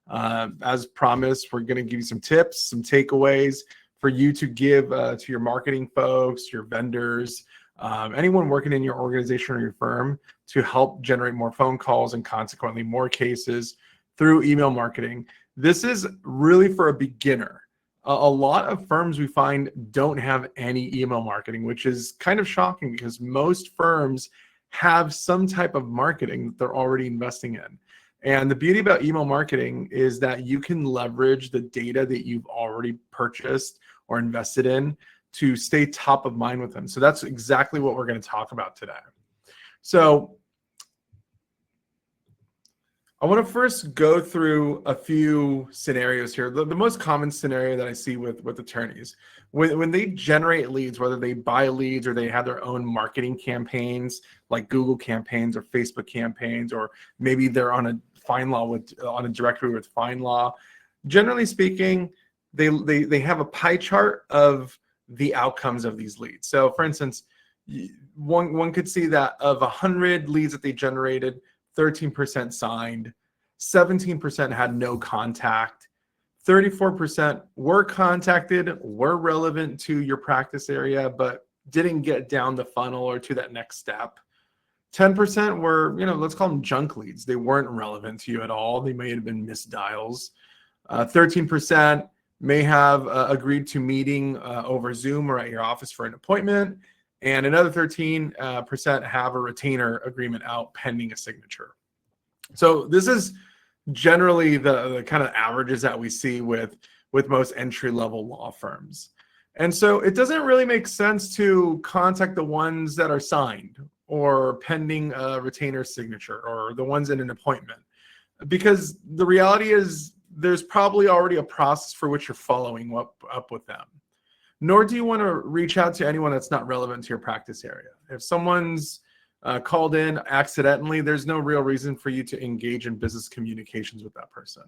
As promised, we're going to give you some tips, some takeaways for you to give to your marketing folks, your vendors, anyone working in your organization or your firm to help generate more phone calls and consequently more cases through email marketing. This is really for a beginner. A lot of firms we find don't have any email marketing, which is kind of shocking because most firms have some type of marketing that they're already investing in. And the beauty about email marketing is that you can leverage the data that you've already purchased or invested in to stay top of mind with them. So that's exactly what we're going to talk about today. So I want to first go through a few scenarios here. The most common scenario that I see with attorneys, when they generate leads, whether they buy leads or they have their own marketing campaigns like Google campaigns or Facebook campaigns, or maybe they're on a directory with FindLaw. Generally speaking, they have a pie chart of the outcomes of these leads. So for instance, one could see that of 100 leads that they generated, 13% signed, 17% had no contact, 34% were contacted, were relevant to your practice area, but didn't get down the funnel or to that next step. 10% were, let's call them junk leads. They weren't relevant to you at all. They may have been missed dials. 13% may have agreed to meeting over Zoom or at your office for an appointment. And another 13% have a retainer agreement out pending a signature. So this is generally the kind of averages that we see with most entry-level law firms. And so it doesn't really make sense to contact the ones that are signed or pending a retainer signature or the ones in an appointment, because the reality is there's probably already a process for which you're following up with them. Nor do you want to reach out to anyone that's not relevant to your practice area. If someone's called in accidentally, there's no real reason for you to engage in business communications with that person.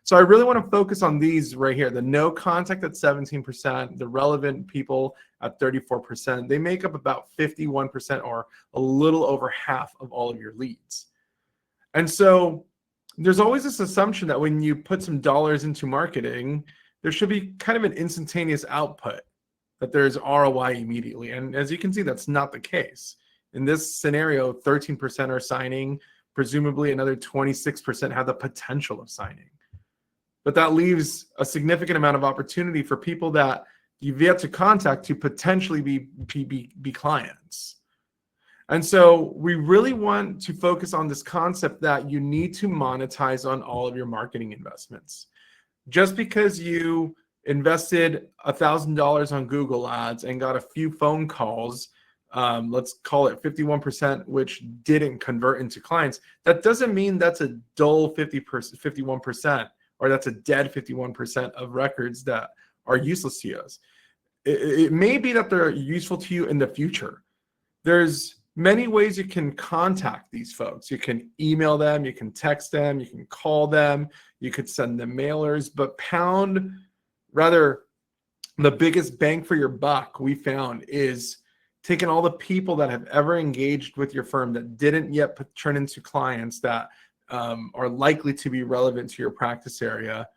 So I really want to focus on these right here. The no contact at 17%, the relevant people at 34%. They make up about 51% or a little over half of all of your leads. And so there's always this assumption that when you put some dollars into marketing, there should be kind of an instantaneous output, that there's ROI immediately. And as you can see, that's not the case. In this scenario, 13% are signing, presumably another 26% have the potential of signing. But that leaves a significant amount of opportunity for people that you've yet to contact to potentially be clients. And so we really want to focus on this concept that you need to monetize on all of your marketing investments. Just because you invested $1,000 on Google ads and got a few phone calls, let's call it 51%, which didn't convert into clients, that doesn't mean that's a dull 51%, or that's a dead 51% of records that are useless to you. It may be that they're useful to you in the future. There's many ways you can contact these folks. You can email them, you can text them, you can call them, you could send them mailers, but the biggest bang for your buck we found is taking all the people that have ever engaged with your firm that didn't yet turn into clients that are likely to be relevant to your practice area.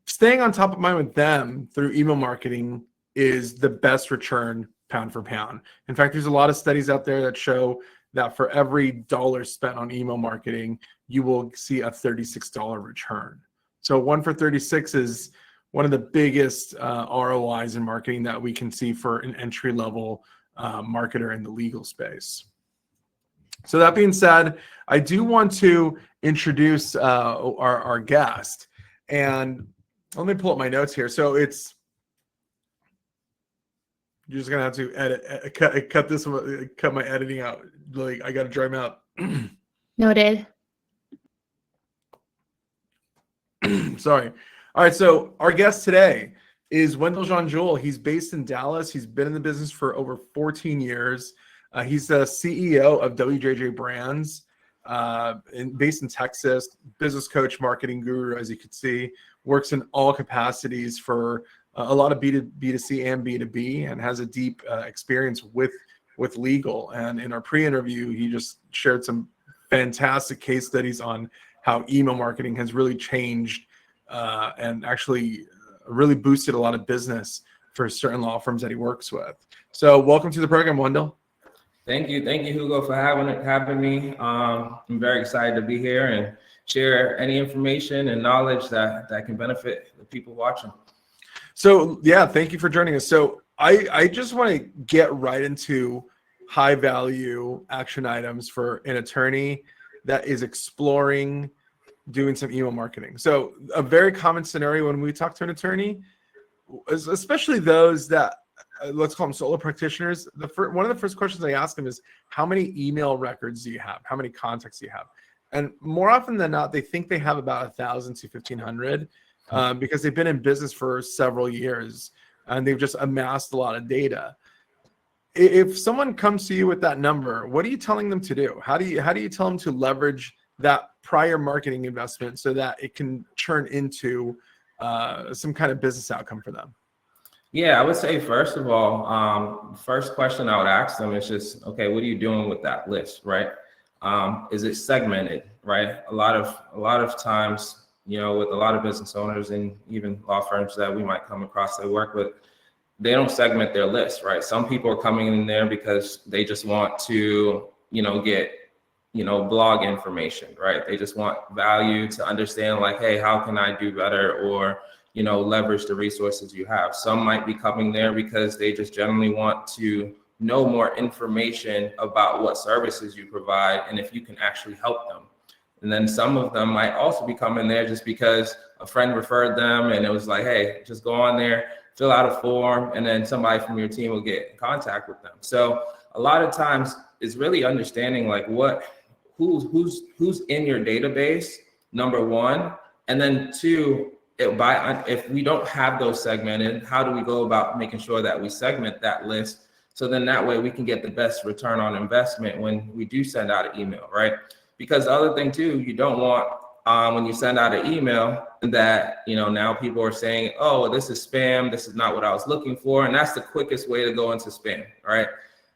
Staying on top of mind with them through email marketing is the best return pound for pound. In fact, there's a lot of studies out there that show that for every dollar spent on email marketing, you will see a $36 return. So 1 for 36 is one of the biggest ROIs in marketing that we can see for an entry-level marketer in the legal space. So that being said, I do want to introduce our guest. And let me pull up my notes here. So you're just gonna have to cut my editing out. Like, I gotta dry them out. Noted. Sorry. All right, so our guest today is Wendell Jean-Jewel. He's based in Dallas. He's been in the business for over 14 years. He's the CEO of WJJ Brands, based in Texas, business coach, marketing guru, as you can see, works in all capacities for a lot of B2C and B2B, and has a deep experience with legal. And in our pre-interview, he just shared some fantastic case studies on how email marketing has really changed and actually really boosted a lot of business for certain law firms that he works with. So welcome to the program, Wendell. Thank you, Hugo, for having me. I'm very excited to be here and share any information and knowledge that can benefit the people watching. So yeah, thank you for joining us. So I just want to get right into high value action items for an attorney that is exploring doing some email marketing. So a very common scenario when we talk to an attorney, especially those that let's call them solo practitioners, one of the first questions I ask them is, how many email records do you have? How many contacts do you have? And more often than not, they think they have about 1,000 to 1,500 because they've been in business for several years and they've just amassed a lot of data. If someone comes to you with that number, what are you telling them to do? How do you tell them to leverage that prior marketing investment so that it can turn into some kind of business outcome for them? Yeah, I would say, first of all, first question I would ask them is just, okay, what are you doing with that list, right? Is it segmented, right? A lot of times, with a lot of business owners and even law firms that we might come across that work with, they don't segment their list, right? Some people are coming in there because they just want to, get, blog information, right? They just want value to understand, like, hey, how can I do better? Or leverage the resources you have. Some might be coming there because they just generally want to know more information about what services you provide and if you can actually help them. And then some of them might also be coming there just because a friend referred them and it was like, hey, just go on there, fill out a form, and then somebody from your team will get in contact with them. So a lot of times it's really understanding like who's in your database, number one, and then two, if we don't have those segmented, how do we go about making sure that we segment that list? So then that way we can get the best return on investment when we do send out an email, right? Because the other thing too, you don't want when you send out an email that, now people are saying, oh, this is spam. This is not what I was looking for. And that's the quickest way to go into spam, right?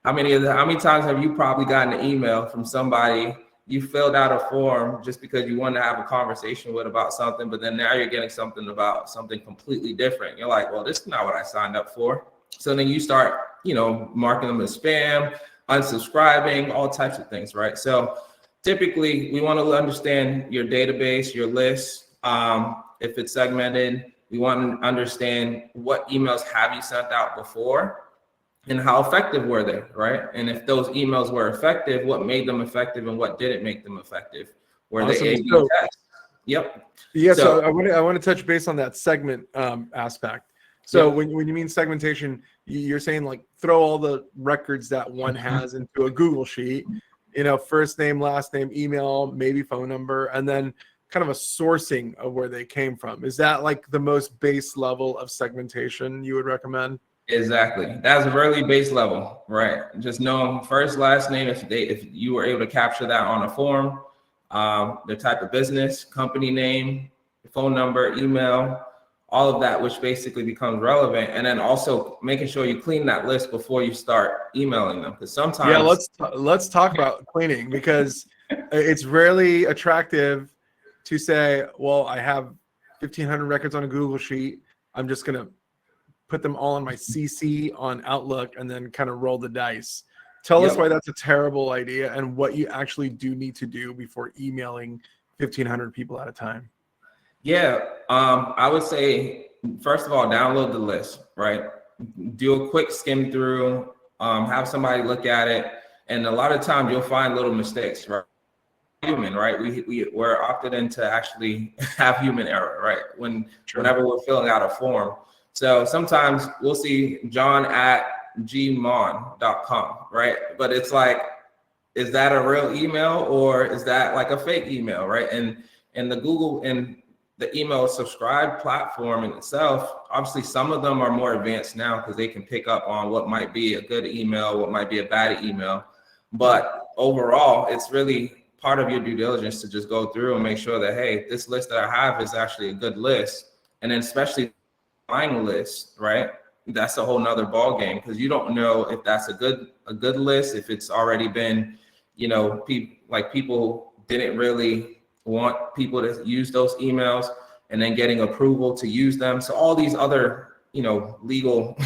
How many times have you probably gotten an email from somebody, you filled out a form just because you wanted to have a conversation with about something, but then now you're getting something about something completely different. You're like, well, this is not what I signed up for. So then you start, marking them as spam, unsubscribing, all types of things, right? So typically we want to understand your database, your list. If it's segmented, we want to understand what emails have you sent out before and how effective were they, right? And if those emails were effective, what made them effective and what didn't make them effective? Were Awesome. they A/B tests? Yep. Yeah, so I want to touch base on that segment aspect. So when you mean segmentation, you're saying like throw all the records that one has into a Google sheet, first name, last name, email, maybe phone number, and then kind of a sourcing of where they came from. Is that like the most base level of segmentation you would recommend? Exactly. That's a really base level, right? Just know first, last name, if you were able to capture that on a form, the type of business, company name, phone number, email, all of that, which basically becomes relevant. And then also making sure you clean that list before you start emailing them. Because sometimes. Yeah, let's talk about cleaning, because it's rarely attractive to say, well, I have 1,500 records on a Google sheet. I'm just going to put them all in my CC on Outlook and then kind of roll the dice. Tell us why that's a terrible idea and what you actually do need to do before emailing 1,500 people at a time. Yeah, I would say, first of all, download the list, right? Do a quick skim through, have somebody look at it. And a lot of times you'll find little mistakes, right? Human, right? We're opted in to actually have human error, right? Whenever we're filling out a form. So sometimes we'll see john@gmon.com, right? But it's like, is that a real email or is that like a fake email, right? And the Google and the email subscribe platform in itself, obviously some of them are more advanced now because they can pick up on what might be a good email, what might be a bad email. But overall, it's really part of your due diligence to just go through and make sure that, hey, this list that I have is actually a good list. And then especially final list, right? That's a whole nother ball game, because you don't know if that's a good list, if it's already been, people didn't really want people to use those emails, and then getting approval to use them. So all these other, legal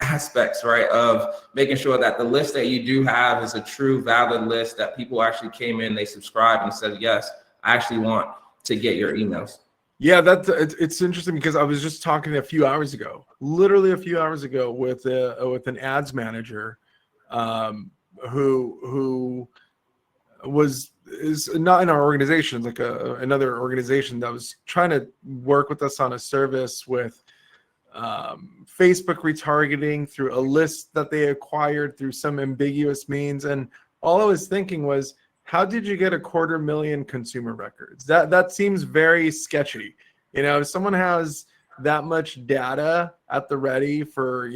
aspects, right, of making sure that the list that you do have is a true valid list, that people actually came in, they subscribed and said, yes, I actually want to get your emails. Yeah, it's interesting because I was just talking literally a few hours ago with an ads manager who is not in our organization, like another organization that was trying to work with us on a service with Facebook retargeting through a list that they acquired through some ambiguous means. And all I was thinking was, how did you get 250,000 consumer records? That seems very sketchy. If someone has that much data at the ready for,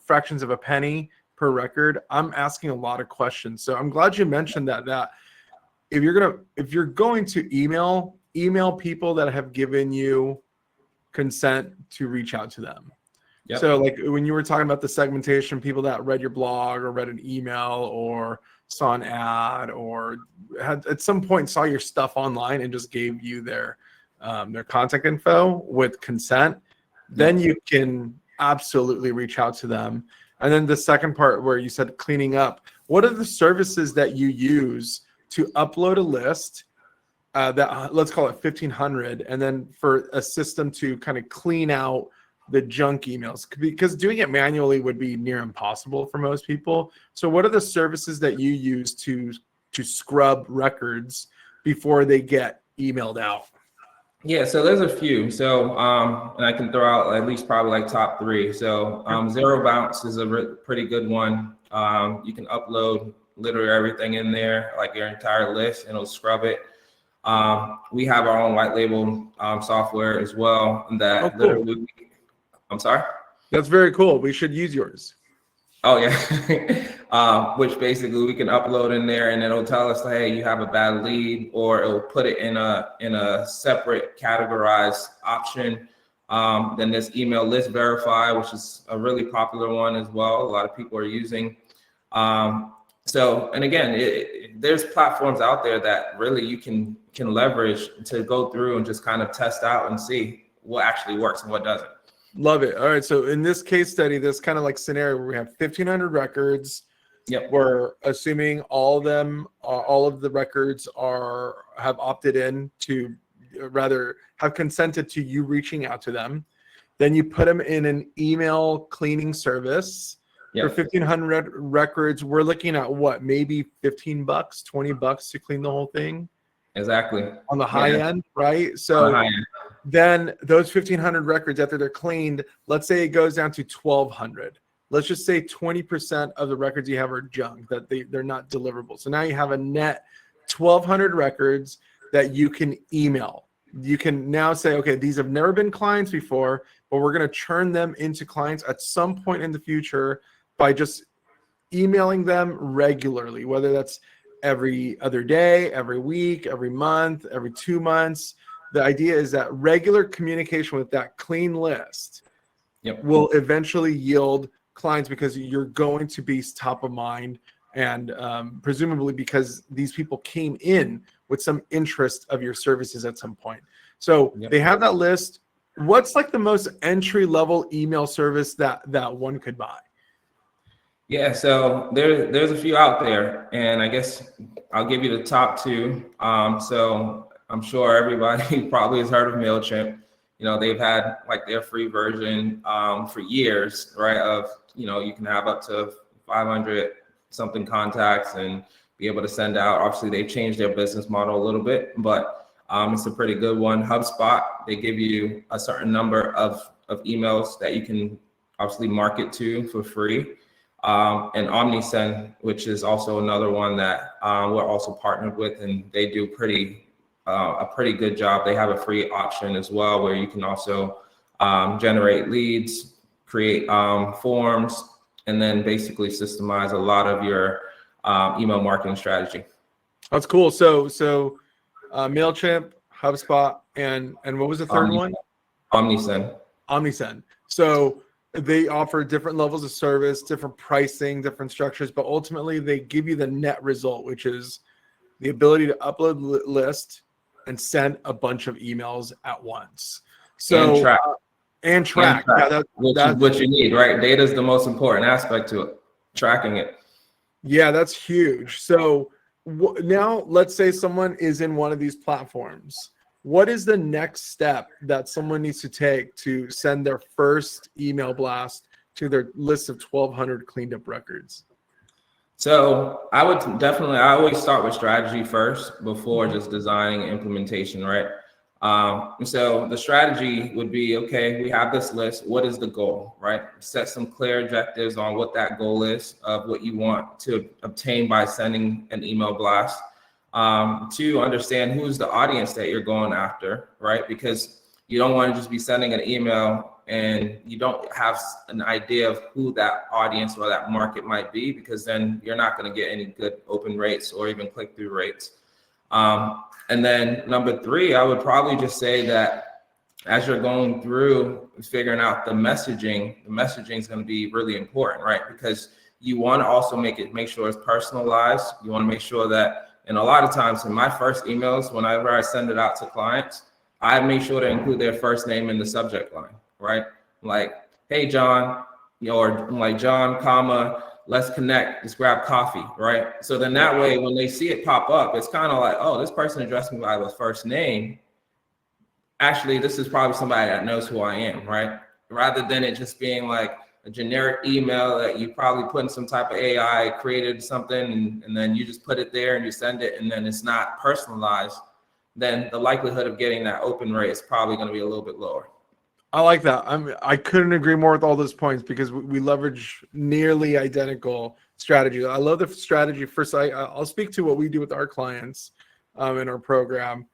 fractions of a penny per record, I'm asking a lot of questions. So I'm glad you mentioned that if you're going to email people that have given you consent to reach out to them. Yep. So like when you were talking about the segmentation, people that read your blog or read an email or saw an ad or had at some point saw your stuff online and just gave you their contact info with consent, then you can absolutely reach out to them. And then the second part where you said cleaning up, what are the services that you use to upload a list that, let's call it 1,500, and then for a system to kind of clean out the junk emails, because doing it manually would be near impossible for most people. So what are the services that you use to scrub records before they get emailed out? Yeah, so there's a few. So and I can throw out at least probably like top three. So Zero Bounce is a pretty good one. You can upload literally everything in there, like your entire list, and it'll scrub it. We have our own white label software as well that literally. I'm sorry? That's very cool. We should use yours. Oh yeah. Which basically we can upload in there, and it'll tell us, hey, you have a bad lead, or it'll put it in a separate categorized option. Then there's email list verify, which is a really popular one as well. A lot of people are using. And again, there's platforms out there that really you can leverage to go through and just kind of test out and see what actually works and what doesn't. Love it. All right. So in this case study, this kind of like scenario where we have 1,500 records. Yep. We're assuming all of the records have opted in to, rather have consented to you reaching out to them. Then you put them in an email cleaning service. Yep. For 1,500 records, we're looking at what, maybe $15, $20 to clean the whole thing. Exactly. On the high end, right? So then those 1,500 records, after they're cleaned, let's say it goes down to 1,200. Let's just say 20% of the records you have are junk, that they're not deliverable. So now you have a net 1,200 records that you can email. You can now say, okay, these have never been clients before, but we're going to churn them into clients at some point in the future by just emailing them regularly, whether that's every other day, every week, every month, every 2 months. The idea is that regular communication with that clean list will eventually yield clients, because you're going to be top of mind, and presumably because these people came in with some interest of your services at some point. So they have that list. What's like the most entry level email service that one could buy? Yeah, so there's a few out there, and I guess I'll give you the top two. So I'm sure everybody probably has heard of Mailchimp. They've had like their free version for years, right? Of, you can have up to 500 something contacts and be able to send out. Obviously, they've changed their business model a little bit, but it's a pretty good one. HubSpot, they give you a certain number of emails that you can obviously market to for free. And Omnisend, which is also another one that we're also partnered with, and they do a pretty good job. They have a free option as well, where you can also generate leads, create forms, and then basically systemize a lot of your email marketing strategy. That's cool. So Mailchimp, HubSpot, and what was the third one? Omnisend. So they offer different levels of service, different pricing, different structures, but ultimately they give you the net result, which is the ability to upload list and sent a bunch of emails at once. So and track. Yeah, That's what you need, right? Data is the most important aspect to it, tracking it. Yeah, that's huge. So now let's say someone is in one of these platforms. What is the next step that someone needs to take to send their first email blast to their list of 1,200 cleaned up records? So I always start with strategy first before just designing implementation, right? So the strategy would be, okay, we have this list. What is the goal, right? Set some clear objectives on what that goal is of what you want to obtain by sending an email blast. To understand who's the audience that you're going after, right? Because you don't want to just be sending an email and you don't have an idea of who that audience or that market might be, because then you're not going to get any good open rates or even click-through rates. And then number 3, I would probably just say that as you're going through figuring out the messaging is going to be really important, right? Because you want to also make sure it's personalized. You want to make sure that, and a lot of times in my first emails, whenever I send it out to clients, I make sure to include their first name in the subject line, right? Like, hey, John, or like John, comma, let's connect, let's grab coffee, right? So then that way, when they see it pop up, it's kind of like, oh, this person addressed me by the first name. Actually, this is probably somebody that knows who I am, right? Rather than it just being like a generic email that you probably put in some type of AI, created something, and then you just put it there and you send it, and then it's not personalized, then the likelihood of getting that open rate is probably going to be a little bit lower. I like that. I couldn't agree more with all those points, because we leverage nearly identical strategies. I love the strategy. First, I'll speak to what we do with our clients in our program.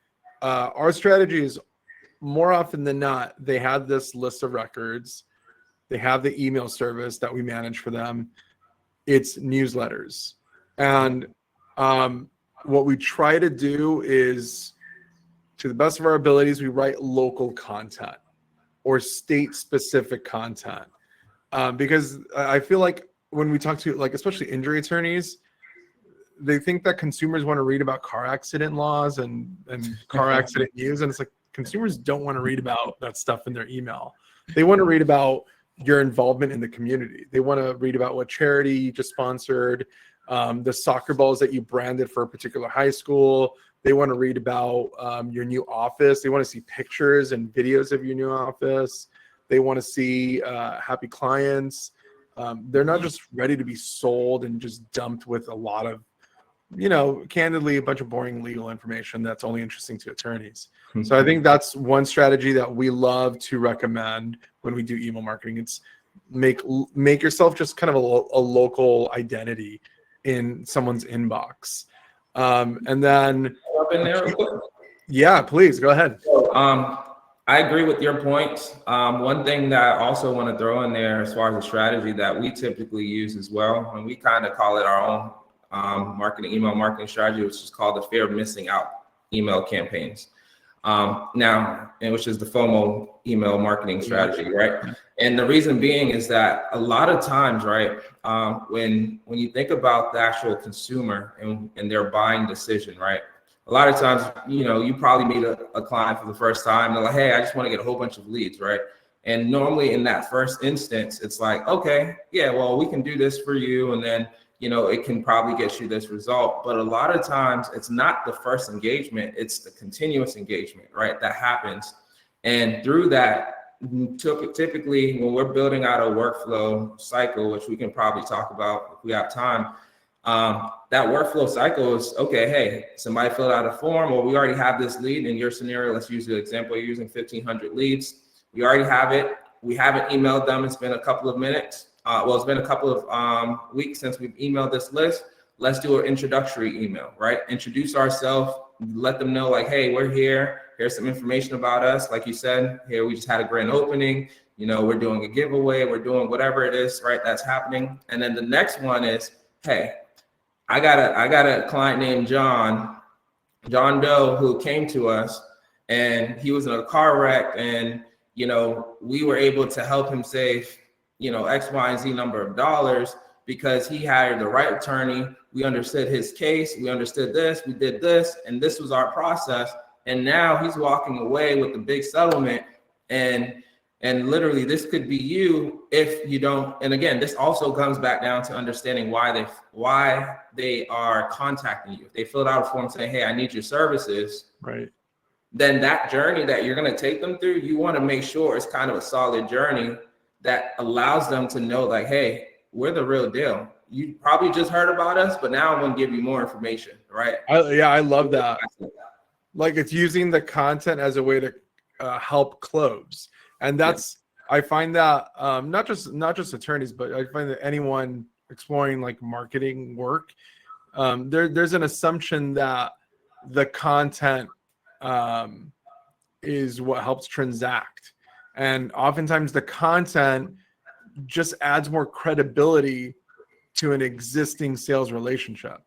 Our strategy is, more often than not, they have this list of records. They have the email service that we manage for them. It's newsletters. And what we try to do is, to the best of our abilities, we write local content or state-specific content. Because I feel like when we talk to, like, especially injury attorneys, they think that consumers want to read about car accident laws and car accident news. And it's like, consumers don't want to read about that stuff in their email. They want to read about your involvement in the community. They want to read about what charity you just sponsored, the soccer balls that you branded for a particular high school. They want to read about your new office. They want to see pictures and videos of your new office. They want to see happy clients. They're not just ready to be sold and just dumped with a lot of, candidly, a bunch of boring legal information that's only interesting to attorneys. So I think that's one strategy that we love to recommend when we do email marketing. It's make yourself just kind of a local identity in someone's inbox. And then, yeah, please go ahead. I agree with your points. One thing that I also want to throw in there, as far as a strategy that we typically use as well, and we kind of call it our own email marketing strategy, which is called the fear of missing out email campaigns. Which is the FOMO email marketing strategy, right? And the reason being is that a lot of times, right, when you think about the actual consumer and their buying decision, right, a lot of times, you probably meet a client for the first time. They're like, hey, I just want to get a whole bunch of leads, right? And normally in that first instance, it's like, okay, yeah, well, we can do this for you. And then, it can probably get you this result. But a lot of times it's not the first engagement, it's the continuous engagement, right, that happens. And through that, typically when we're building out a workflow cycle, which we can probably talk about if we have time, that workflow cycle is, okay, hey, somebody filled out a form, or we already have this lead. In your scenario, let's use the example, you're using 1,500 leads. We already have it. We haven't emailed them. It's been a couple of minutes. It's been a couple of weeks since we've emailed this list. Let's do an introductory email, right? Introduce ourselves, let them know, like, hey, we're here. Here's some information about us. Like you said, here, we just had a grand opening. We're doing a giveaway. We're doing whatever it is, right, that's happening. And then the next one is, hey, I got a client named John Doe, who came to us, and he was in a car wreck, and we were able to help him save X, Y, and Z number of dollars because he hired the right attorney. We understood his case. We understood this. We did this, and this was our process. And now he's walking away with the big settlement, and literally this could be you if you don't. And again, this also comes back down to understanding why they are contacting you. If they filled out a form saying, hey, I need your services, right, then that journey that you're going to take them through, you want to make sure it's kind of a solid journey that allows them to know, like, hey, we're the real deal. You probably just heard about us, but now I'm going to give you more information, right? I love that. Like, it's using the content as a way to help close. And that's, I find that not just attorneys, but I find that anyone exploring like marketing work, there's an assumption that the content is what helps transact. And oftentimes the content just adds more credibility to an existing sales relationship.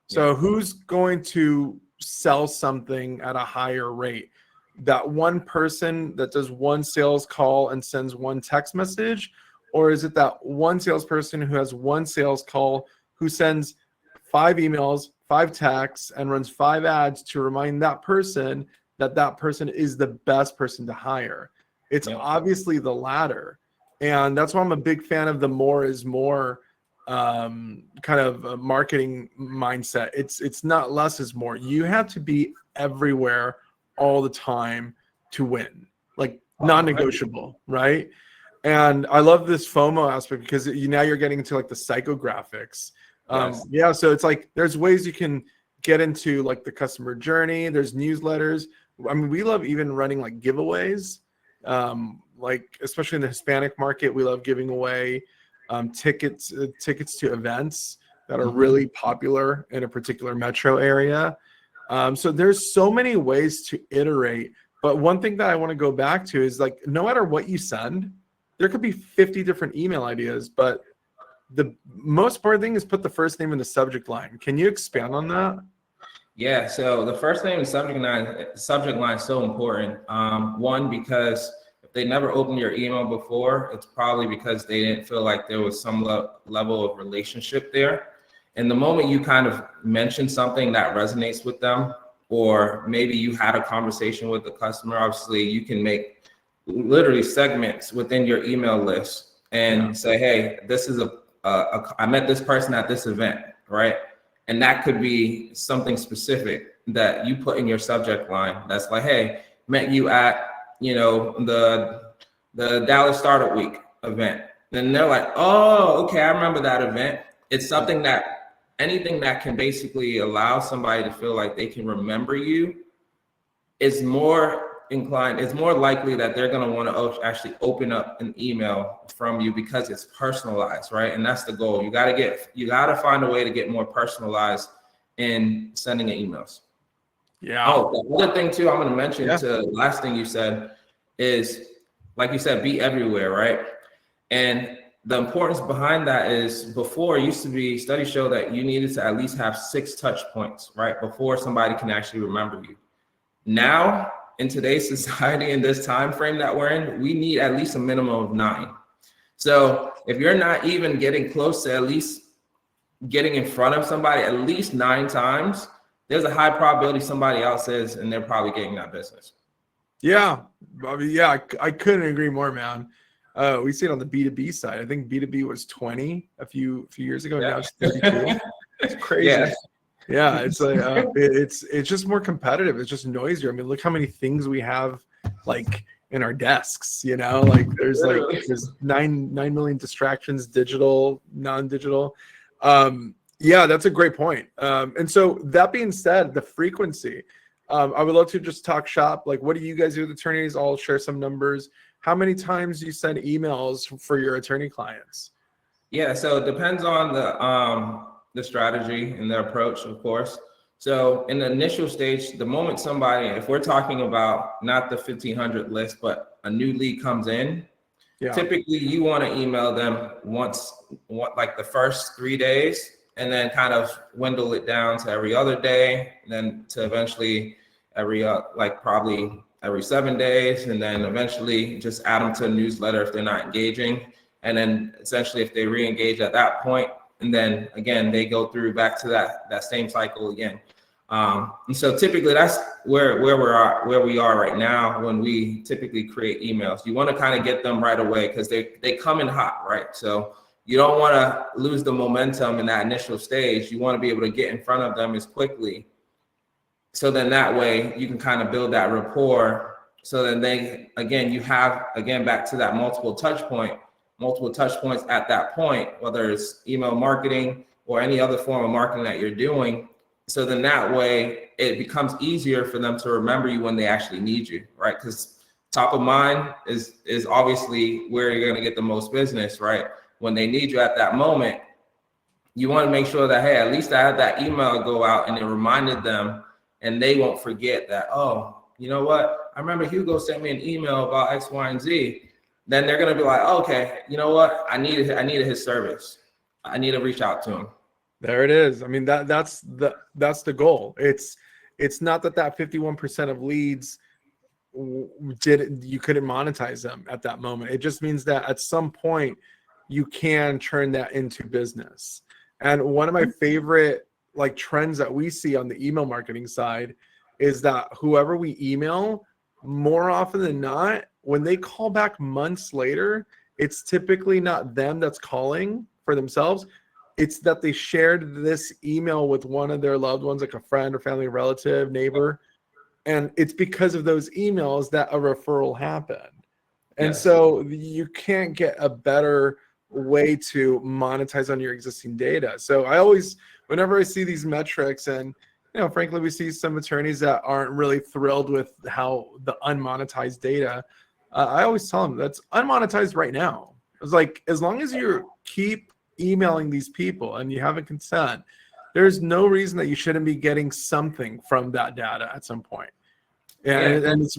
So who's going to sell something at a higher rate? That one person that does one sales call and sends one text message? Or is it that one salesperson who has one sales call who sends 5 emails, 5 texts, and runs 5 ads to remind that person that that person is the best person to hire? It's obviously the latter. And that's why I'm a big fan of the more is more kind of a marketing mindset. It's not less is more. You have to be everywhere all the time to win, like non-negotiable, right? And I love this FOMO aspect because now you're getting into like the psychographics. So it's like there's ways you can get into like the customer journey. There's newsletters. I mean, we love even running like giveaways. Like especially in the Hispanic market, we love giving away tickets to events that are really popular in a particular metro area. So there's so many ways to iterate. But one thing that I want to go back to is like, no matter what you send, there could be 50 different email ideas, but the most important thing is put the first name in the subject line. Can you expand on that? Yeah, so the first name and subject line is so important. One, because if they never opened your email before, it's probably because they didn't feel like there was some level of relationship there. And the moment you kind of mention something that resonates with them, or maybe you had a conversation with the customer, obviously you can make literally segments within your email list and say, hey, this is I met this person at this event, right? And that could be something specific that you put in your subject line. That's like, hey, met you at, the Dallas Startup Week event. Then they're like, oh, okay, I remember that event. It's something that anything that can basically allow somebody to feel like they can remember you is more inclined, it's more likely that they're going to want to actually open up an email from you because it's personalized, right? And that's the goal. You got to find a way to get more personalized in sending emails. Yeah. Oh, the other thing too, I'm going to mention to the last thing you said is, like you said, be everywhere, right? And the importance behind that is before it used to be studies show that you needed to at least have 6 touch points, right? Before somebody can actually remember you. Now, in today's society, in this time frame that we're in, we need at least a minimum of 9. So if you're not even getting close to at least getting in front of somebody at least 9 times, there's a high probability somebody else is, and they're probably getting that business. Yeah. I couldn't agree more, man. We see it on the B2B side. I think B2B was 20 a few years ago. Now it's 32. It's crazy. Yeah, it's like it's just more competitive. It's just noisier. I mean, look how many things we have like in our desks. Like there's 9 million distractions, digital, non-digital. That's a great point. And so that being said, the frequency. I would love to just talk shop. Like, what do you guys do with attorneys? I'll share some numbers. How many times do you send emails for your attorney clients? Yeah, so it depends on the strategy and the approach, of course. So in the initial stage, the moment somebody, if we're talking about not the 1,500 list, but a new lead comes in, typically you want to email them like the first 3 days, and then kind of dwindle it down to every other day, and then to eventually probably every 7 days, and then eventually just add them to a newsletter if they're not engaging. And then essentially if they re-engage at that point, and then again, they go through back to that same cycle again. And so typically that's where we are right now when we typically create emails. You want to kind of get them right away because they come in hot, right? So you don't want to lose the momentum in that initial stage. You want to be able to get in front of them as quickly. So then that way you can kind of build that rapport. So then you have back to that multiple touch points at that point, whether it's email marketing or any other form of marketing that you're doing. So then that way it becomes easier for them to remember you when they actually need you, right? Because top of mind is obviously where you're going to get the most business, right? When they need you at that moment, you want to make sure that, hey, at least I had that email go out and it reminded them, and they won't forget that, oh, you know what? I remember Hugo sent me an email about X, Y, and Z. Then they're going to be like, okay, you know what? I needed his service. I need to reach out to him. There it is. I mean, that's the goal. It's not that 51% of leads you couldn't monetize them at that moment. It just means that at some point you can turn that into business. And one of my favorite like trends that we see on the email marketing side is that whoever we email, more often than not, when they call back months later, it's typically not them that's calling for themselves. It's that they shared this email with one of their loved ones, like a friend or family relative, neighbor. And it's because of those emails that a referral happened. And Yes. so you can't get a better way to monetize on your existing data. So I always, whenever I see these metrics, and frankly, we see some attorneys that aren't really thrilled with how the unmonetized data, I always tell them that's unmonetized right now. It's like, as long as you keep emailing these people and you have a consent, there's no reason that you shouldn't be getting something from that data at some point. And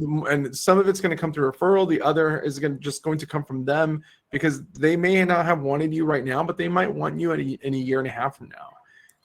some of it's going to come through referral. The other is going to come from them because they may not have wanted you right now, but they might want you in a year and a half from now.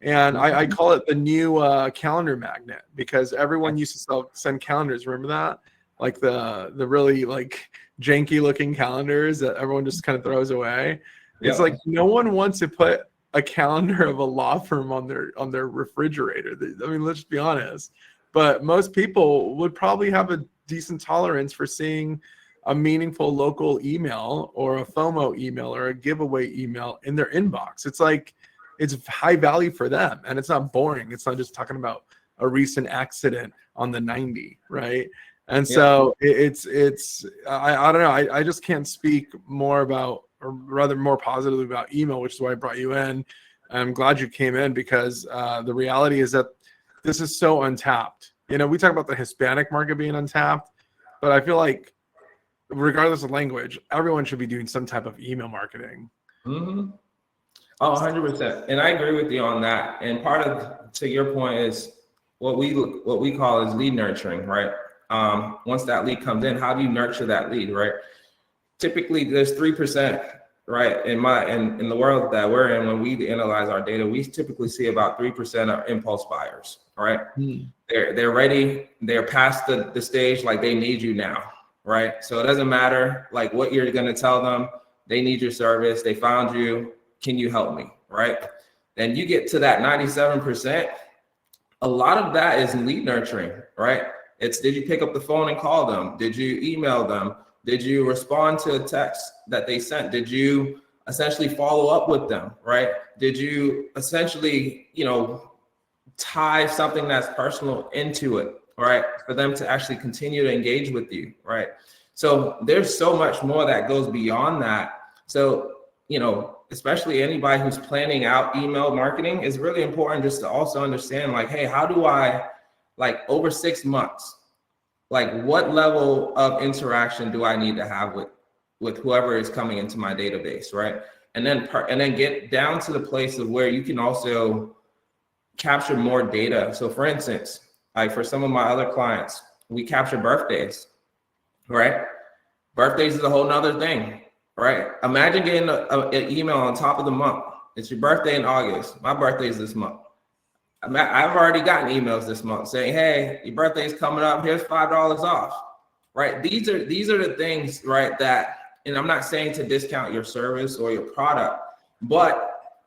And I call it the new calendar magnet, because everyone used to send calendars. Remember that? Like the really like janky looking calendars that everyone just kind of throws away. It's like no one wants to put a calendar of a law firm on their refrigerator. I mean, let's be honest. But most people would probably have a decent tolerance for seeing a meaningful local email or a FOMO email or a giveaway email in their inbox. It's like, it's high value for them, and it's not boring. It's not just talking about a recent accident on the 90, right? And so it's I don't know. I just can't speak more about, or rather more positively about email, which is why I brought you in. I'm glad you came in, because the reality is that this is so untapped. We talk about the Hispanic market being untapped, but I feel like regardless of language, everyone should be doing some type of email marketing. Mm-hmm. Oh, 100%. And I agree with you on that. And part of, to your point, is what we call is lead nurturing, right? Once that lead comes in, how do you nurture that lead, right? Typically there's 3%, right? In the world that we're in, when we analyze our data, we typically see about 3% are impulse buyers, right? They're ready, they're past the stage, like they need you now, right? So it doesn't matter like what you're gonna tell them, they need your service, they found you, can you help me, right? Then you get to that 97%, a lot of that is lead nurturing, right? It's, did you pick up the phone and call them? Did you email them? Did you respond to a text that they sent? Did you essentially follow up with them, right? Did you essentially, tie something that's personal into it, right? For them to actually continue to engage with you, right? So there's so much more that goes beyond that. So, especially anybody who's planning out email marketing, is really important just to also understand, like, hey, how do I, like, over 6 months, like, what level of interaction do I need to have with whoever is coming into my database, right? And then get down to the place of where you can also capture more data. So for instance, like for some of my other clients, we capture birthdays, right? Birthdays is a whole nother thing, right? Imagine getting an email on top of the month. It's your birthday in August. My birthday is this month. I've already gotten emails this month saying, hey, your birthday is coming up. Here's $5 off, right? These are the things, right, that, and I'm not saying to discount your service or your product, but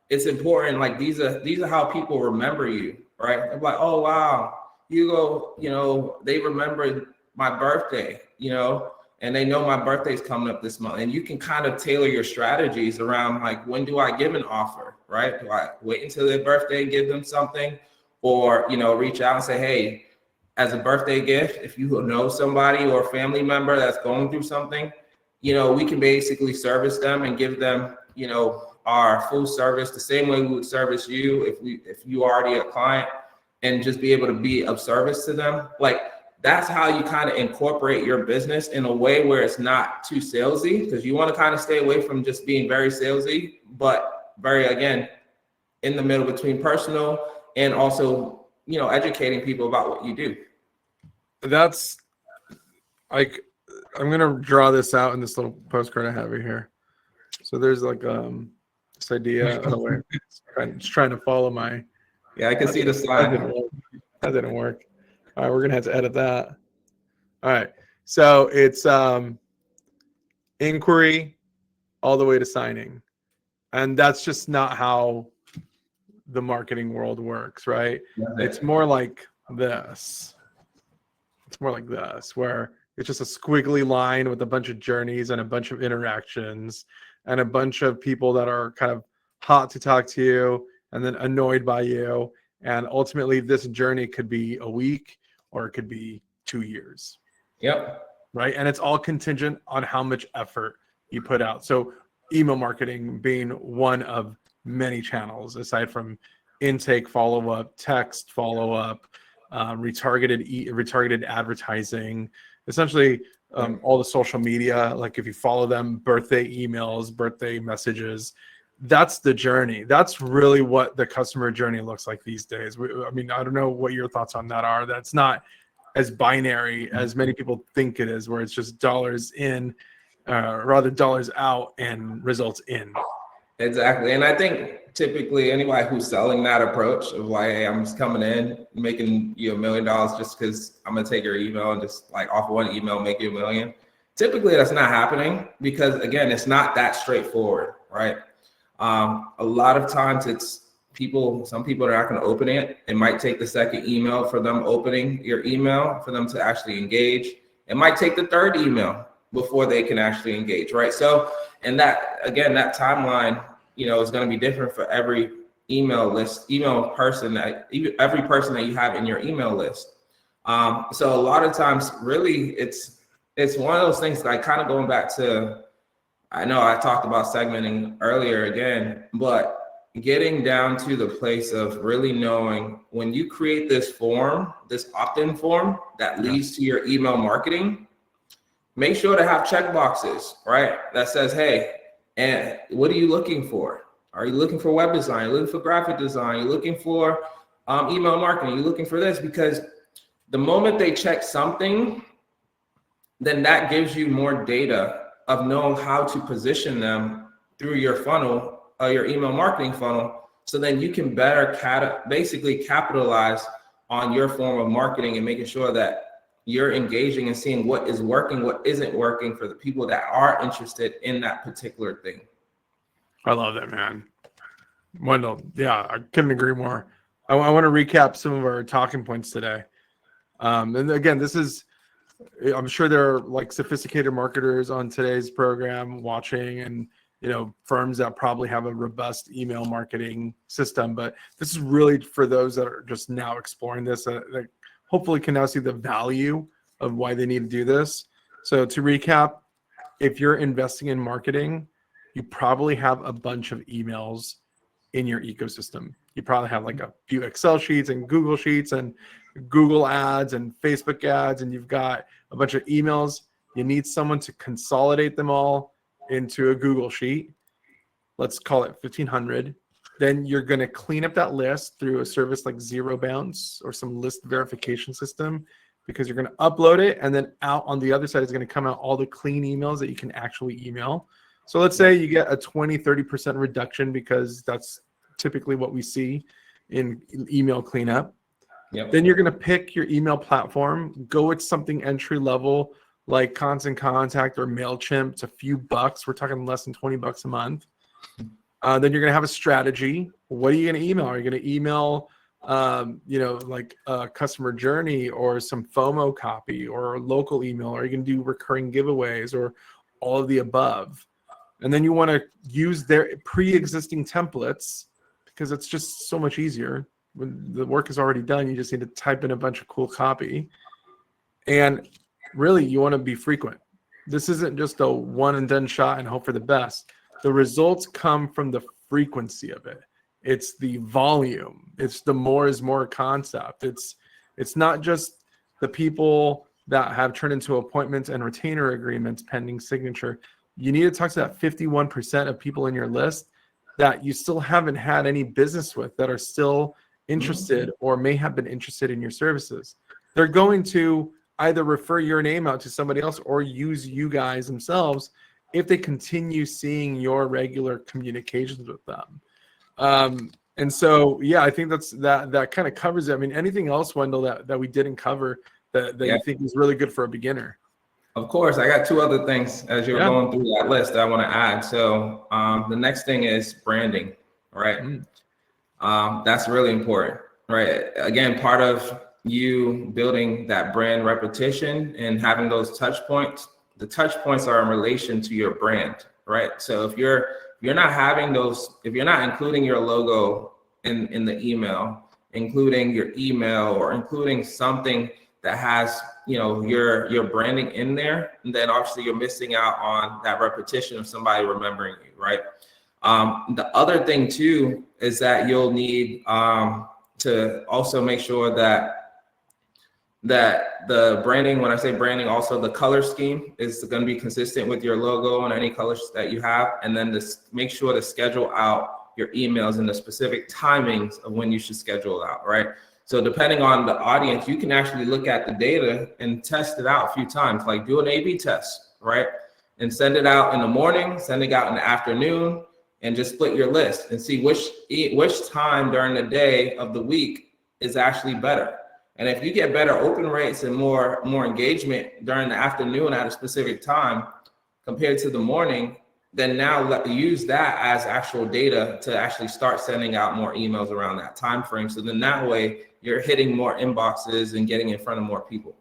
it's important. Like these are how people remember you, right? I'm like, oh, wow, they remembered my birthday, and they know my birthday's coming up this month. And you can kind of tailor your strategies around like, when do I give an offer, right? Do I wait until their birthday and give them something, or, reach out and say, hey, as a birthday gift, if you know somebody or a family member that's going through something, we can basically service them and give them, our full service the same way we would service you if you are already a client, and just be able to be of service to them. Like, that's how you kind of incorporate your business in a way where it's not too salesy, because you want to kind of stay away from just being very salesy, but very, again, in the middle between personal and also, educating people about what you do. That's like, I'm gonna draw this out in this little postcard I have here. So there's like this idea. Oh wait, it's trying to follow my. Yeah, I can see the sign. That didn't work. All right, we're gonna have to edit that. All right, so it's inquiry all the way to signing, and that's just not how the marketing world works, right? It's more like this. It's more like this, where it's just a squiggly line with a bunch of journeys and a bunch of interactions and a bunch of people that are kind of hot to talk to you and then annoyed by you. And ultimately, this journey could be a week or it could be 2 years. Yep. Right. And it's all contingent on how much effort you put out. So email marketing being one of many channels, aside from intake, follow-up, text, follow-up, retargeted advertising, essentially all the social media. Like if you follow them, birthday emails, birthday messages, that's the journey. That's really what the customer journey looks like these days. I mean, I don't know what your thoughts on that are. That's not as binary as many people think it is, where it's just dollars in, rather dollars out and results in. Exactly. And I think typically anybody who's selling that approach of like, hey, I'm just coming in making you $1 million just because I'm gonna take your email and just like off one email make you $1 million. Typically that's not happening, because again, it's not that straightforward, right? A lot of times it's some people are not going to open it. It might take the second email for them opening your email for them to actually engage. It might take the third email before they can actually engage, right? So, and that, again, that timeline, is going to be different for every email person that you have in your email list. So a lot of times, really, it's one of those things, like kind of going back to, I know I talked about segmenting earlier again, but getting down to the place of really knowing when you create this form, this opt-in form that leads to your email marketing, make sure to have checkboxes, right? That says, hey, and what are you looking for? Are you looking for web design? Are you looking for graphic design? Are you looking for email marketing? Are you looking for this? Because the moment they check something, then that gives you more data of knowing how to position them through your funnel, your email marketing funnel. So then you can better basically capitalize on your form of marketing and making sure that you're engaging and seeing what is working, what isn't working for the people that are interested in that particular thing. I love that, man. Wendell, yeah, I couldn't agree more. I want to recap some of our talking points today. And again, I'm sure there are like sophisticated marketers on today's program watching, and firms that probably have a robust email marketing system. But this is really for those that are just now exploring this, that hopefully can now see the value of why they need to do this. So to recap, if you're investing in marketing, you probably have a bunch of emails in your ecosystem. You probably have like a few Excel sheets and Google Sheets and Google ads and Facebook ads, and you've got a bunch of emails. You need someone to consolidate them all into a Google Sheet. Let's call it 1,500. Then you're going to clean up that list through a service like Zero Bounce or some list verification system, because you're going to upload it, and then out on the other side is going to come out all the clean emails that you can actually email. So let's say you get a 20-30% reduction, because that's typically what we see in email cleanup. Yep. Then you're going to pick your email platform, go with something entry level like Constant Contact or Mailchimp. It's a few bucks. We're talking less than $20 a month. Then you're going to have a strategy. What are you going to email? Are you going to email like a customer journey or some FOMO copy or local email, or you can do recurring giveaways or all of the above. And then you want to use their pre-existing templates because it's just so much easier. When the work is already done, you just need to type in a bunch of cool copy. And really, you want to be frequent. This isn't just a one and done shot and hope for the best. The results come from the frequency of it. It's the volume. It's the more is more concept. It's not just the people that have turned into appointments and retainer agreements pending signature. You need to talk to that 51% of people in your list that you still haven't had any business with, that are still interested or may have been interested in your services. They're going to either refer your name out to somebody else or use you guys themselves if they continue seeing your regular communications with them. And so, yeah, I think that kind of covers it. I mean, anything else, Wendell, that we didn't cover that you think is really good for a beginner? Of course, I got two other things as you're going through that list that I want to add. So the next thing is branding, right? That's really important, right? Again, part of you building that brand repetition and having those touch points, the touch points are in relation to your brand, right? So if you're not having those, if you're not including your logo in the email, including your email or including something that has, your branding in there, and then obviously you're missing out on that repetition of somebody remembering you, right? The other thing too is that you'll need to also make sure that the branding, when I say branding, also the color scheme is going to be consistent with your logo and any colors that you have, and then make sure to schedule out your emails in the specific timings of when you should schedule it out, right? So depending on the audience, you can actually look at the data and test it out a few times, like do an A/B test, right? And send it out in the morning, send it out in the afternoon, and just split your list and see which time during the day of the week is actually better. And if you get better open rates and more engagement during the afternoon at a specific time compared to the morning, then now use that as actual data to actually start sending out more emails around that time frame. So then that way you're hitting more inboxes and getting in front of more people.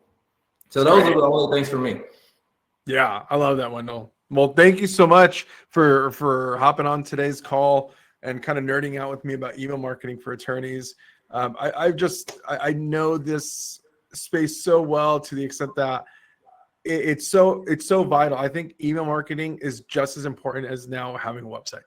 So those are the only things for me. Yeah, I love that, Wendell. Well, thank you so much for hopping on today's call and kind of nerding out with me about email marketing for attorneys. I know this space so well, to the extent that it's so vital. I think email marketing is just as important as now having a website.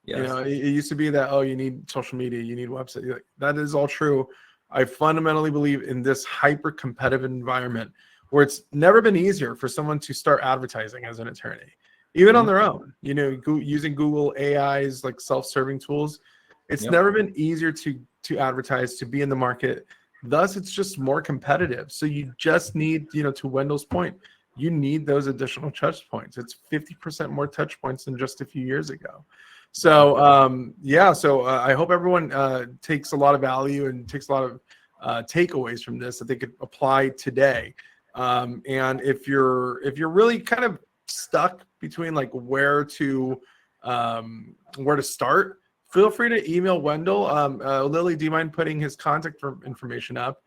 Yes. It used to be that, you need social media, you need a website. That is all true. I fundamentally believe in this hyper competitive environment where it's never been easier for someone to start advertising as an attorney, even on their own, using Google AI's like self-serving tools. It's never been easier to advertise, to be in the market. Thus, it's just more competitive. So you just need, to Wendell's point, you need those additional touch points. It's 50% more touch points than just a few years ago. So, I hope everyone takes a lot of value and takes a lot of takeaways from this that they could apply today. And if you're really kind of stuck between like where to start, feel free to email Wendell. Lily, do you mind putting his contact information up?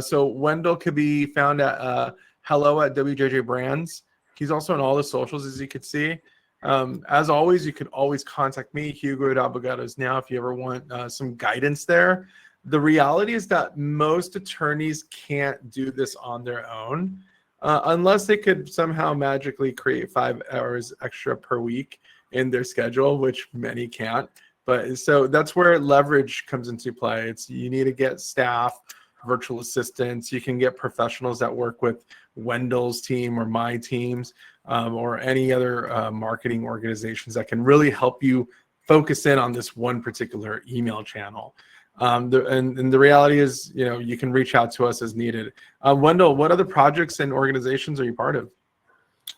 So Wendell could be found at hello@WJJ Brands. He's also on all the socials, as you can see. As always, you can always contact me, Hugo@Abogados Now, if you ever want some guidance there. The reality is that most attorneys can't do this on their own unless they could somehow magically create 5 hours extra per week in their schedule, which many can't. But so that's where leverage comes into play. You need to get staff, virtual assistants. You can get professionals that work with Wendell's team or my teams or any other marketing organizations that can really help you focus in on this one particular email channel. And the reality is, you can reach out to us as needed. Wendell, what other projects and organizations are you part of?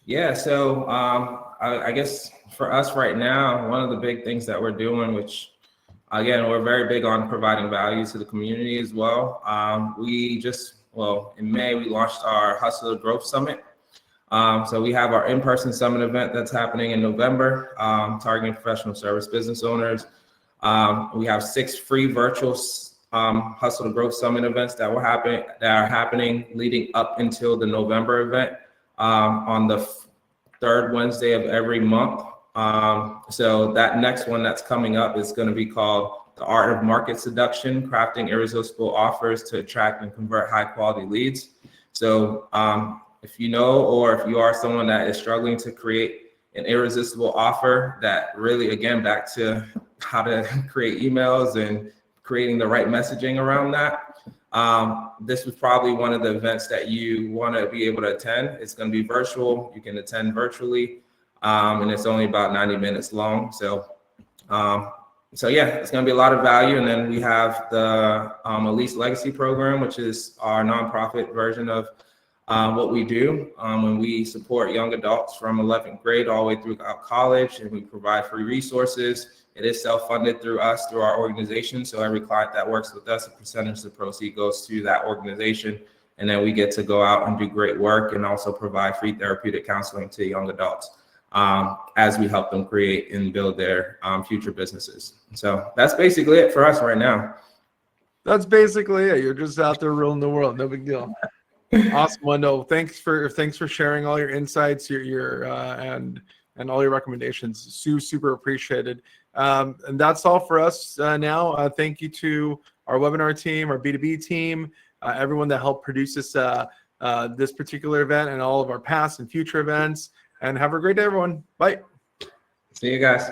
Yeah, so I guess for us right now, one of the big things that we're doing, which again, we're very big on providing value to the community as well. In May, we launched our Hustler Growth Summit. So we have our in-person summit event that's happening in November, targeting professional service business owners. We have 6 free virtual Hustle to Growth Summit events that are happening leading up until the November event on the third Wednesday of every month. So that next one that's coming up is going to be called The Art of Market Seduction, Crafting Irresistible Offers to Attract and Convert High Quality Leads. So if you know, or if you are someone that is struggling to create an irresistible offer that really, again, back to how to create emails and creating the right messaging around that, this was probably one of the events that you want to be able to attend. It's going to be virtual. You can attend virtually, and it's only about 90 minutes long. So yeah, it's going to be a lot of value. And then we have the Elise Legacy Program, which is our nonprofit version of what we do when we support young adults from 11th grade all the way through college, and we provide free resources. It is self-funded through us, through our organization. So every client that works with us, a percentage of the proceeds goes to that organization. And then we get to go out and do great work and also provide free therapeutic counseling to young adults as we help them create and build their future businesses. So that's basically it for us right now. That's basically it. You're just out there ruling the world. No big deal. Awesome, Wendell. Thanks for sharing all your insights, and all your recommendations. Super appreciated. And that's all for us now. Thank you to our webinar team, our B2B team, everyone that helped produce this particular event and all of our past and future events. And have a great day, everyone. Bye. See you guys.